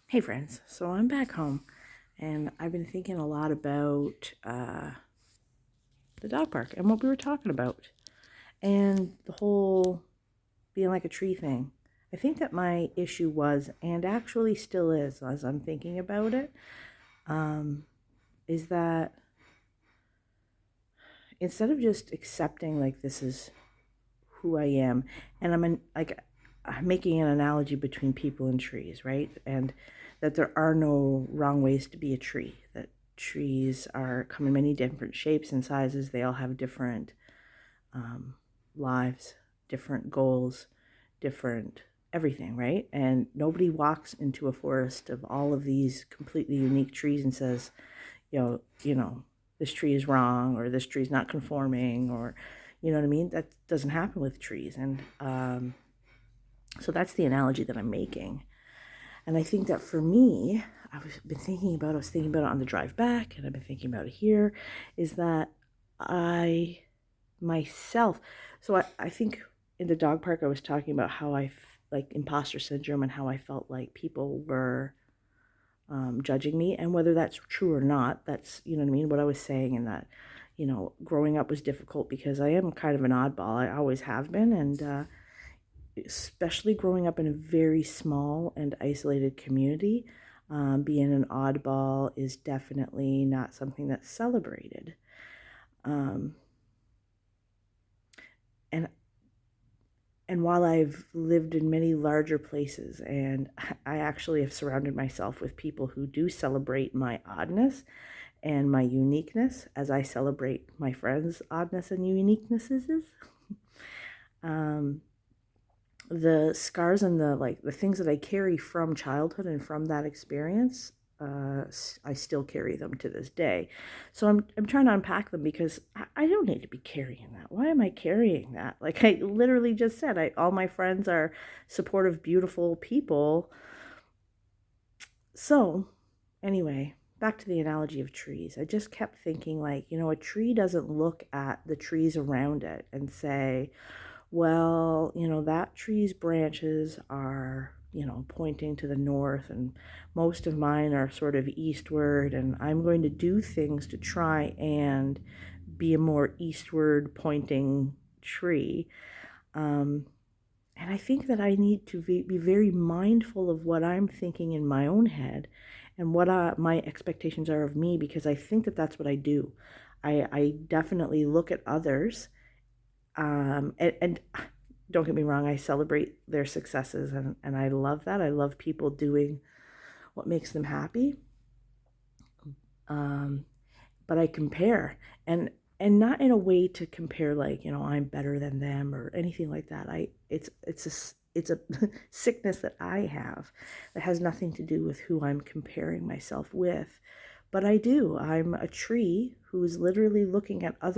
Hey friends, so I'm back home and I've been thinking a lot about the dog park and what we were talking about and the whole being like a tree thing. I think that my issue was, and actually still is as I'm thinking about it, um, is that instead of just accepting like this is who I am, and I'm making an analogy between people and trees, right? And that there are no wrong ways to be a tree. That trees come in many different shapes and sizes. They all have different um, lives, different goals, different everything, right? And nobody walks into a forest of all of these completely unique trees and says, this tree is wrong or this tree is not conforming or, you know what I mean? That doesn't happen with trees. And so that's the analogy that I'm making. And I think that for me, I was thinking about it on the drive back, and I've been thinking about it here, is that I myself, I think in the dog park, I was talking about how like imposter syndrome and how I felt like people were judging me, and whether that's true or not, that's, you know what I mean, what I was saying, and that, growing up was difficult because I am kind of an oddball. I always have been, and especially growing up in a very small and isolated community, being an oddball is definitely not something that's celebrated. Um, and and while I've lived in many larger places, and I actually have surrounded myself with people who do celebrate my oddness and my uniqueness, as I celebrate my friends' oddness and uniquenesses. um, the scars and the things that I carry from childhood and from that experience, I still carry them to this day. So I'm trying to unpack them because I don't need to be carrying that. Why am I carrying that? Like I literally just said, all my friends are supportive, beautiful people. So anyway, back to the analogy of trees. I just kept thinking, like, a tree doesn't look at the trees around it and say, well, that tree's branches are, pointing to the north, and most of mine are sort of eastward, and I'm going to do things to try and be a more eastward pointing tree. And I think that I need to be very mindful of what I'm thinking in my own head and what my expectations are of me, because I think that that's what I do. I definitely look at others, and don't get me wrong, I celebrate their successes, and I love that. I love people doing what makes them happy. Um, but I compare, and not in a way to compare like, I'm better than them or anything like that. It's a sickness that I have that has nothing to do with who I'm comparing myself with. But I do. I'm a tree who's literally looking at other